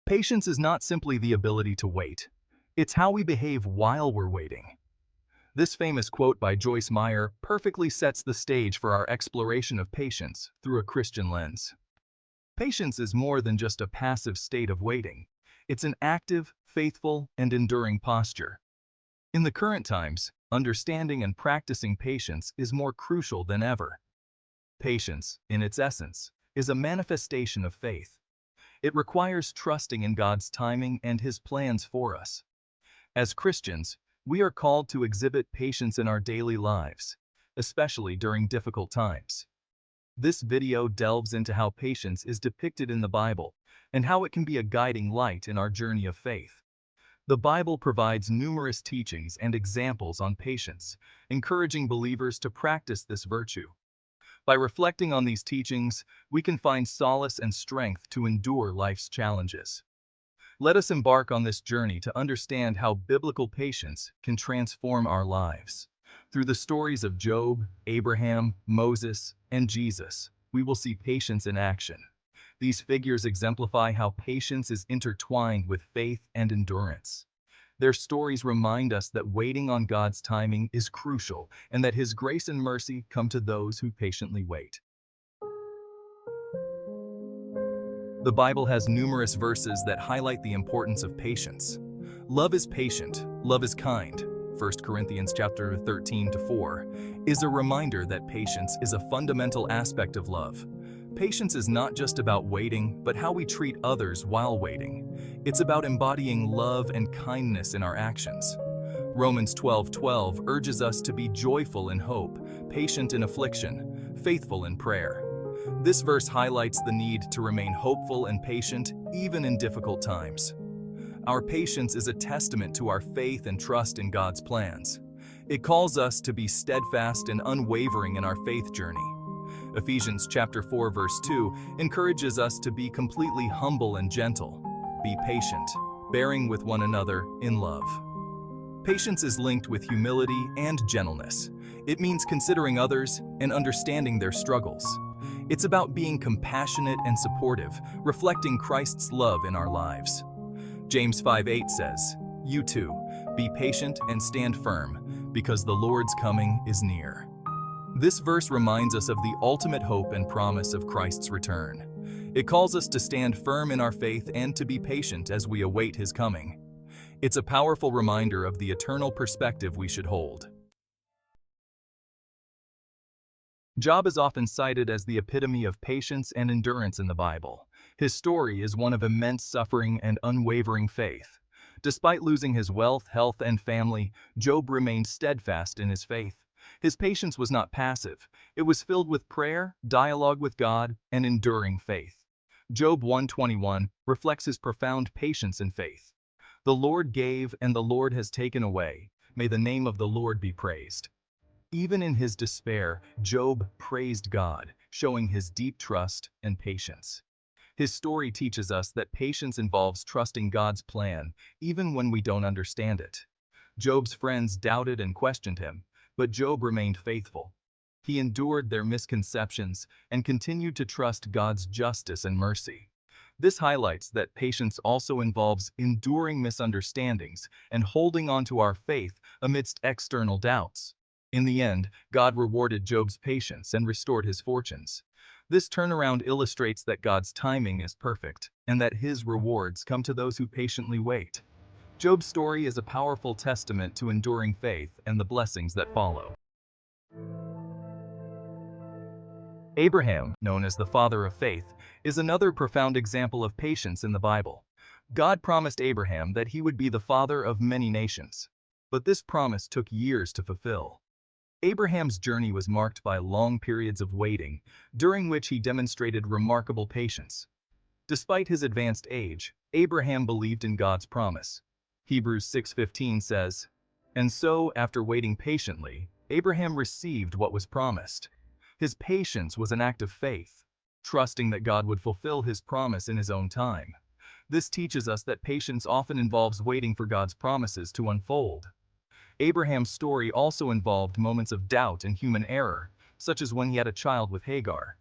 Patience is not simply the ability to wait. It's how we behave while we're waiting. This famous quote by Joyce Meyer perfectly sets the stage for our exploration of patience through a Christian lens. Patience is more than just a passive state of waiting. It's an active, faithful, and enduring posture. In the current times, understanding and practicing patience is more crucial than ever. Patience, in its essence, is a manifestation of faith. It requires trusting in God's timing and His plans for us. As Christians, we are called to exhibit patience in our daily lives, especially during difficult times. This video delves into how patience is depicted in the Bible and how it can be a guiding light in our journey of faith. The Bible provides numerous teachings and examples on patience, encouraging believers to practice this virtue. By reflecting on these teachings, we can find solace and strength to endure life's challenges. Let us embark on this journey to understand how biblical patience can transform our lives. Through the stories of Job, Abraham, Moses, and Jesus, we will see patience in action. These figures exemplify how patience is intertwined with faith and endurance. Their stories remind us that waiting on God's timing is crucial and that His grace and mercy come to those who patiently wait. The Bible has numerous verses that highlight the importance of patience. Love is patient, love is kind. 1 Corinthians chapter 13-4 is a reminder that patience is a fundamental aspect of love. Patience is not just about waiting, but how we treat others while waiting. It's about embodying love and kindness in our actions. Romans 12:12 urges us to be joyful in hope, patient in affliction, faithful in prayer. This verse highlights the need to remain hopeful and patient even in difficult times. Our patience is a testament to our faith and trust in God's plans. It calls us to be steadfast and unwavering in our faith journey. Ephesians chapter 4 verse 2 encourages us to be completely humble and gentle. Be patient, bearing with one another in love. Patience is linked with humility and gentleness. It means considering others and understanding their struggles. It's about being compassionate and supportive, reflecting Christ's love in our lives. James 5:8 says, "You too, be patient and stand firm, because the Lord's coming is near." This verse reminds us of the ultimate hope and promise of Christ's return. It calls us to stand firm in our faith and to be patient as we await His coming. It's a powerful reminder of the eternal perspective we should hold. Job is often cited as the epitome of patience and endurance in the Bible. His story is one of immense suffering and unwavering faith. Despite losing his wealth, health, and family, Job remained steadfast in his faith. His patience was not passive. It was filled with prayer, dialogue with God, and enduring faith. Job 1:21 reflects his profound patience and faith. "The Lord gave, and the Lord has taken away. May the name of the Lord be praised." Even in his despair, Job praised God, showing his deep trust and patience. His story teaches us that patience involves trusting God's plan, even when we don't understand it. Job's friends doubted and questioned him, but Job remained faithful. He endured their misconceptions and continued to trust God's justice and mercy. This highlights that patience also involves enduring misunderstandings and holding on to our faith amidst external doubts. In the end, God rewarded Job's patience and restored his fortunes. This turnaround illustrates that God's timing is perfect and that His rewards come to those who patiently wait. Job's story is a powerful testament to enduring faith and the blessings that follow. Abraham, known as the father of faith, is another profound example of patience in the Bible. God promised Abraham that he would be the father of many nations, but this promise took years to fulfill. Abraham's journey was marked by long periods of waiting, during which he demonstrated remarkable patience. Despite his advanced age, Abraham believed in God's promise. Hebrews 6:15 says, "And so, after waiting patiently, Abraham received what was promised." His patience was an act of faith, trusting that God would fulfill His promise in His own time. This teaches us that patience often involves waiting for God's promises to unfold. Abraham's story also involved moments of doubt and human error, such as when he had a child with Hagar.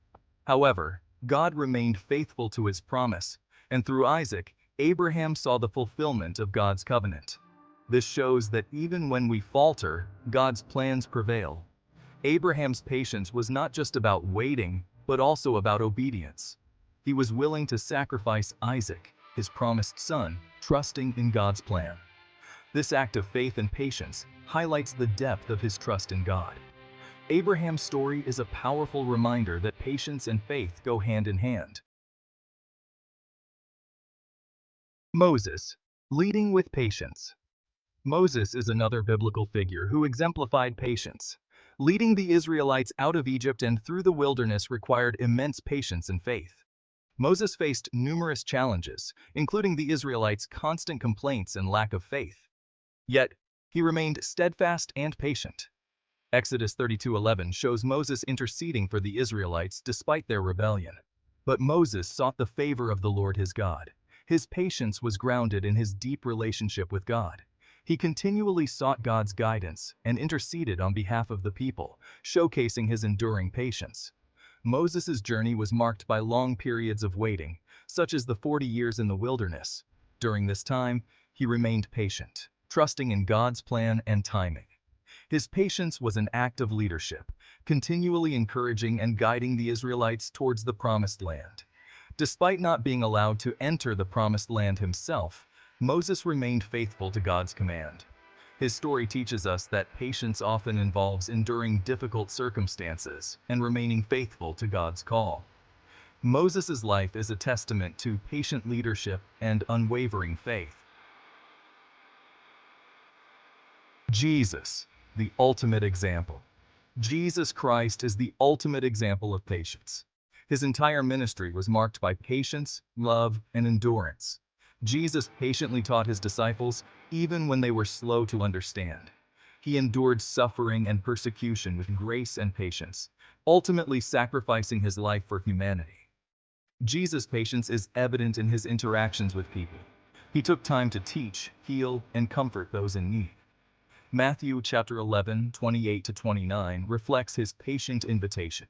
However, God remained faithful to His promise, and through Isaac, Abraham saw the fulfillment of God's covenant. This shows that even when we falter, God's plans prevail. Abraham's patience was not just about waiting, but also about obedience. He was willing to sacrifice Isaac, his promised son, trusting in God's plan. This act of faith and patience highlights the depth of his trust in God. Abraham's story is a powerful reminder that patience and faith go hand in hand. Moses, leading with patience. Moses is another biblical figure who exemplified patience. Leading the Israelites out of Egypt and through the wilderness required immense patience and faith. Moses faced numerous challenges, including the Israelites' constant complaints and lack of faith. Yet, he remained steadfast and patient. Exodus 32:11 shows Moses interceding for the Israelites despite their rebellion. But Moses sought the favor of the Lord his God. His patience was grounded in his deep relationship with God. He continually sought God's guidance and interceded on behalf of the people, showcasing his enduring patience. Moses' journey was marked by long periods of waiting, such as the 40 years in the wilderness. During this time, he remained patient, trusting in God's plan and timing. His patience was an act of leadership, continually encouraging and guiding the Israelites towards the promised land. Despite not being allowed to enter the promised land himself, Moses remained faithful to God's command. His story teaches us that patience often involves enduring difficult circumstances and remaining faithful to God's call. Moses' life is a testament to patient leadership and unwavering faith. Jesus, the ultimate example. Jesus Christ is the ultimate example of patience. His entire ministry was marked by patience, love, and endurance. Jesus patiently taught his disciples even when they were slow to understand. He endured suffering and persecution with grace and patience, ultimately sacrificing his life for humanity. Jesus' patience is evident in his interactions with people. He took time to teach, heal, and comfort those in need. Matthew chapter 11, 28-29 reflects his patient invitation.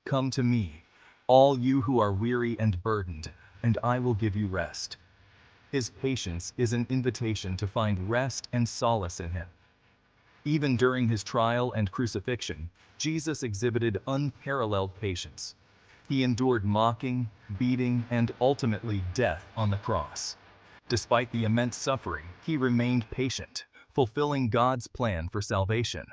Come to me, all you who are weary and burdened, and I will give you rest. His patience is an invitation to find rest and solace in him. Even during his trial and crucifixion, Jesus exhibited unparalleled patience. He endured mocking, beating, and ultimately death on the cross. Despite the immense suffering, he remained patient, fulfilling God's plan for salvation.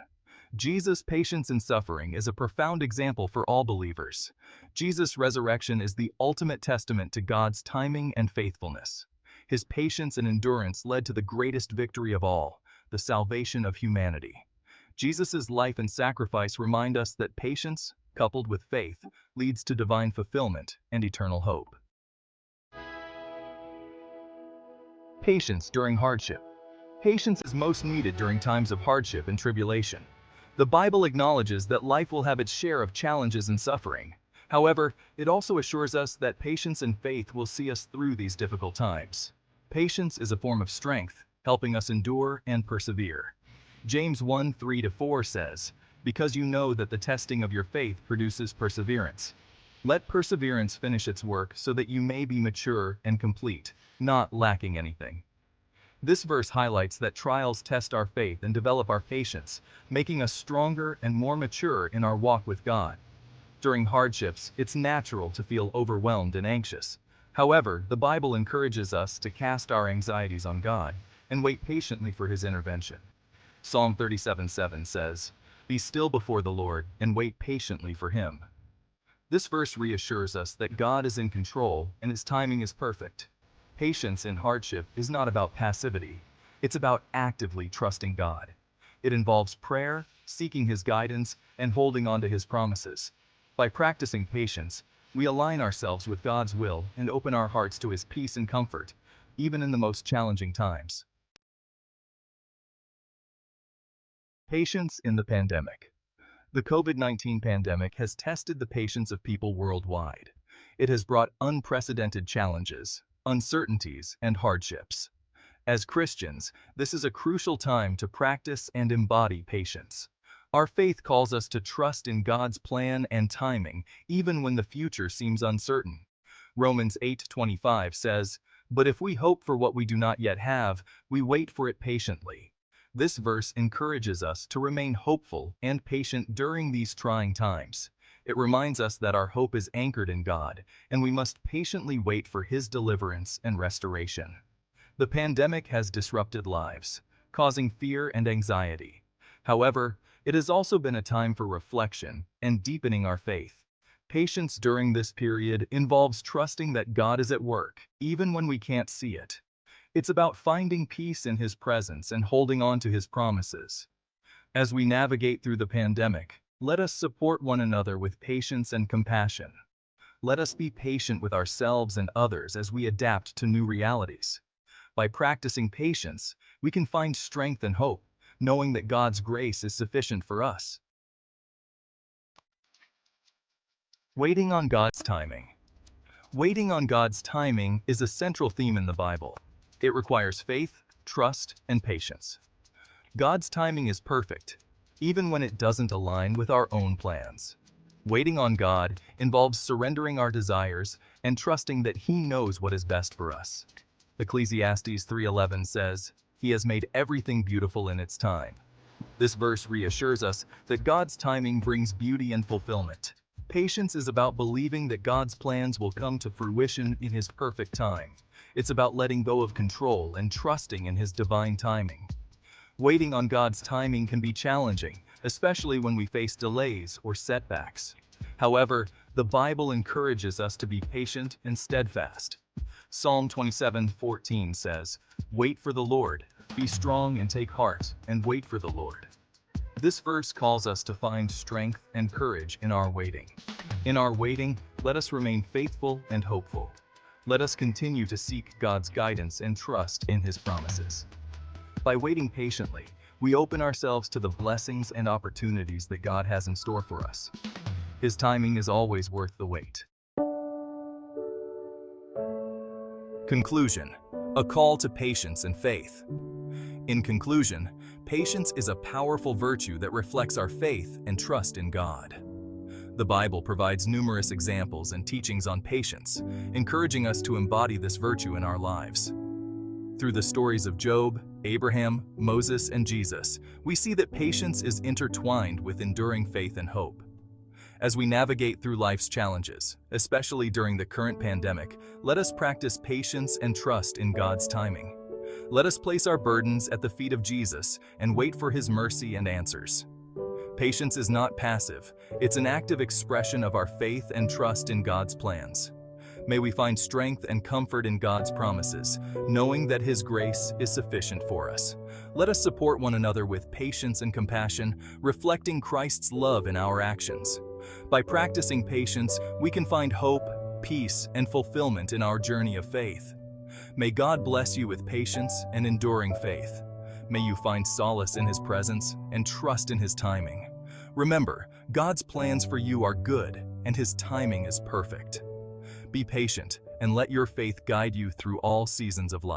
Jesus' patience in suffering is a profound example for all believers. Jesus' resurrection is the ultimate testament to God's timing and faithfulness. His patience and endurance led to the greatest victory of all, the salvation of humanity. Jesus' life and sacrifice remind us that patience, coupled with faith, leads to divine fulfillment and eternal hope. Patience during hardship. Patience is most needed during times of hardship and tribulation. The Bible acknowledges that life will have its share of challenges and suffering. However, it also assures us that patience and faith will see us through these difficult times. Patience is a form of strength, helping us endure and persevere. James 1:3-4 says, "Because you know that the testing of your faith produces perseverance. Let perseverance finish its work so that you may be mature and complete, not lacking anything." This verse highlights that trials test our faith and develop our patience, making us stronger and more mature in our walk with God. During hardships, it's natural to feel overwhelmed and anxious. However, the Bible encourages us to cast our anxieties on God and wait patiently for his intervention. Psalm 37:7 says, "Be still before the Lord and wait patiently for him." This verse reassures us that God is in control and his timing is perfect. Patience in hardship is not about passivity. It's about actively trusting God. It involves prayer, seeking his guidance, and holding on to his promises. By practicing patience, we align ourselves with God's will and open our hearts to his peace and comfort, even in the most challenging times. Patience in the pandemic. The COVID-19 pandemic has tested the patience of people worldwide. It has brought unprecedented challenges, uncertainties, and hardships. As Christians, this is a crucial time to practice and embody patience. Our faith calls us to trust in God's plan and timing, even when the future seems uncertain. Romans 8:25 says, But if we hope for what we do not yet have, we wait for it patiently. This verse encourages us to remain hopeful and patient during these trying times. It reminds us that our hope is anchored in God, and we must patiently wait for His deliverance and restoration. The pandemic has disrupted lives, causing fear and anxiety. However, it has also been a time for reflection and deepening our faith. Patience during this period involves trusting that God is at work, even when we can't see it. It's about finding peace in His presence and holding on to His promises. As we navigate through the pandemic, let us support one another with patience and compassion. Let us be patient with ourselves and others as we adapt to new realities. By practicing patience, we can find strength and hope, knowing that God's grace is sufficient for us. Waiting on God's timing. Waiting on God's timing is a central theme in the Bible. It requires faith, trust, and patience. God's timing is perfect, even when it doesn't align with our own plans. Waiting on God involves surrendering our desires and trusting that He knows what is best for us. Ecclesiastes 3:11 says, "He has made everything beautiful in its time." This verse reassures us that God's timing brings beauty and fulfillment. Patience is about believing that God's plans will come to fruition in His perfect time. It's about letting go of control and trusting in His divine timing. Waiting on God's timing can be challenging, especially when we face delays or setbacks. However, the Bible encourages us to be patient and steadfast. Psalm 27:14 says, "Wait for the Lord, be strong and take heart, and wait for the Lord." This verse calls us to find strength and courage in our waiting. In our waiting, let us remain faithful and hopeful. Let us continue to seek God's guidance and trust in His promises. By waiting patiently, we open ourselves to the blessings and opportunities that God has in store for us. His timing is always worth the wait. Conclusion: a call to patience and faith. In conclusion, patience is a powerful virtue that reflects our faith and trust in God. The Bible provides numerous examples and teachings on patience, encouraging us to embody this virtue in our lives. Through the stories of Job, Abraham, Moses, and Jesus, we see that patience is intertwined with enduring faith and hope. As we navigate through life's challenges, especially during the current pandemic, let us practice patience and trust in God's timing. Let us place our burdens at the feet of Jesus and wait for His mercy and answers. Patience is not passive, it's an active expression of our faith and trust in God's plans. May we find strength and comfort in God's promises, knowing that His grace is sufficient for us. Let us support one another with patience and compassion, reflecting Christ's love in our actions. By practicing patience, we can find hope, peace, and fulfillment in our journey of faith. May God bless you with patience and enduring faith. May you find solace in His presence and trust in His timing. Remember, God's plans for you are good, and His timing is perfect. Be patient and let your faith guide you through all seasons of life.